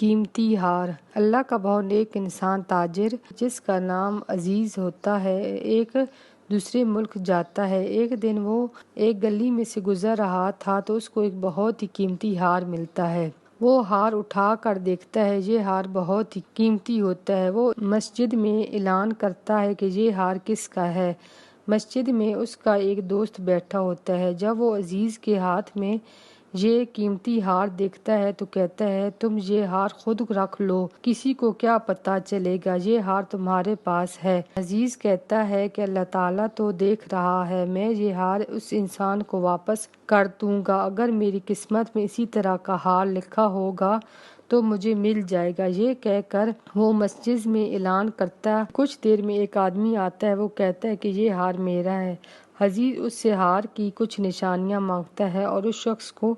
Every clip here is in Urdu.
قیمتی ہار۔ اللہ کا بہت نیک انسان تاجر جس کا نام عزیز ہوتا ہے ایک دوسرے ملک جاتا ہے۔ ایک دن وہ ایک گلی میں سے گزر رہا تھا تو اس کو ایک بہت ہی قیمتی ہار ملتا ہے۔ وہ ہار اٹھا کر دیکھتا ہے، یہ ہار بہت ہی قیمتی ہوتا ہے۔ وہ مسجد میں اعلان کرتا ہے کہ یہ ہار کس کا ہے۔ مسجد میں اس کا ایک دوست بیٹھا ہوتا ہے۔ جب وہ عزیز کے ہاتھ میں یہ قیمتی ہار دیکھتا ہے تو کہتا ہے تم یہ ہار خود رکھ لو، کسی کو کیا پتہ چلے گا یہ ہار تمہارے پاس ہے۔ عزیز کہتا ہے کہ اللہ تعالیٰ تو دیکھ رہا ہے، میں یہ ہار اس انسان کو واپس کر دوں گا، اگر میری قسمت میں اسی طرح کا ہار لکھا ہوگا تو مجھے مل جائے گا۔ یہ کہہ کر وہ مسجد میں اعلان کرتا، کچھ دیر میں ایک آدمی آتا ہے، وہ کہتا ہے کہ یہ ہار میرا ہے۔ عزیز اس سے ہار کی کچھ نشانیاں مانگتا ہے اور اس شخص کو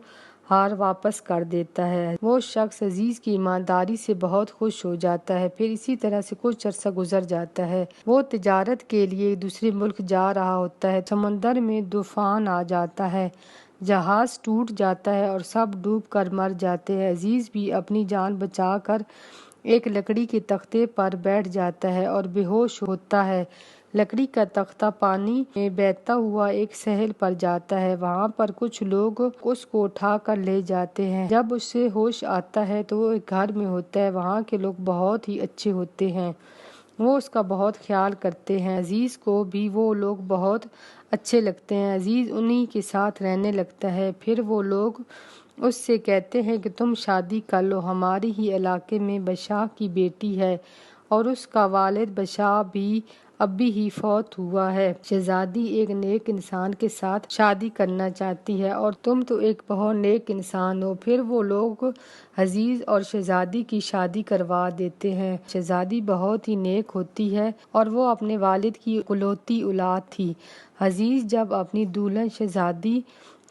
ہار واپس کر دیتا ہے۔ وہ شخص عزیز کی ایمانداری سے بہت خوش ہو جاتا ہے۔ پھر اسی طرح سے کچھ عرصہ گزر جاتا ہے۔ وہ تجارت کے لیے ایک دوسرے ملک جا رہا ہوتا ہے۔ سمندر میں طوفان آ جاتا ہے، جہاز ٹوٹ جاتا ہے اور سب ڈوب کر مر جاتے ہیں۔ عزیز بھی اپنی جان بچا کر ایک لکڑی کے تختے پر بیٹھ جاتا ہے اور بے ہوش ہوتا ہے۔ لکڑی کا تختہ پانی میں بہتا ہوا ایک ساحل پر جاتا ہے، وہاں پر کچھ لوگ اس کو اٹھا کر لے جاتے ہیں۔ جب اسے ہوش آتا ہے تو وہ ایک گھر میں ہوتا ہے، وہاں کے لوگ بہت ہی اچھے ہوتے ہیں، وہ اس کا بہت خیال کرتے ہیں۔ عزیز کو بھی وہ لوگ بہت اچھے لگتے ہیں۔ عزیز انہی کے ساتھ رہنے لگتا ہے۔ پھر وہ لوگ اس سے کہتے ہیں کہ تم شادی کر لو، ہمارے ہی علاقے میں بادشاہ کی بیٹی ہے اور اس کا والد بادشاہ بھی ابھی ہی فوت ہوا ہے۔ شہزادی ایک نیک انسان کے ساتھ شادی کرنا چاہتی ہے اور تم تو ایک بہت نیک انسان ہو۔ پھر وہ لوگ عزیز اور شہزادی کی شادی کروا دیتے ہیں۔ شہزادی بہت ہی نیک ہوتی ہے اور وہ اپنے والد کی اکلوتی اولاد تھی۔ عزیز جب اپنی دلہن شہزادی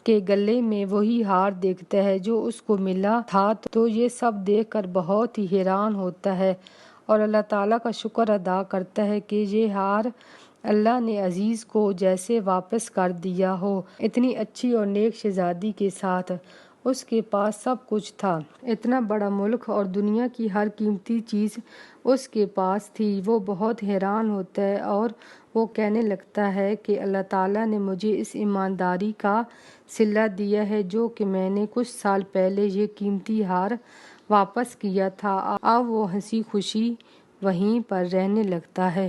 کے گلے میں وہی ہار دیکھتا ہے جو اس کو ملا تھا تو یہ سب دیکھ کر بہت ہی حیران ہوتا ہے اور اللہ تعالیٰ کا شکر ادا کرتا ہے کہ یہ ہار اللہ نے عزیز کو جیسے واپس کر دیا ہو۔ اتنی اچھی اور نیک شہزادی کے ساتھ اس کے پاس سب کچھ تھا، اتنا بڑا ملک اور دنیا کی ہر قیمتی چیز اس کے پاس تھی۔ وہ بہت حیران ہوتا ہے اور وہ کہنے لگتا ہے کہ اللہ تعالیٰ نے مجھے اس ایمانداری کا صلہ دیا ہے جو کہ میں نے کچھ سال پہلے یہ قیمتی ہار واپس کیا تھا۔ اب وہ ہنسی خوشی وہیں پر رہنے لگتا ہے۔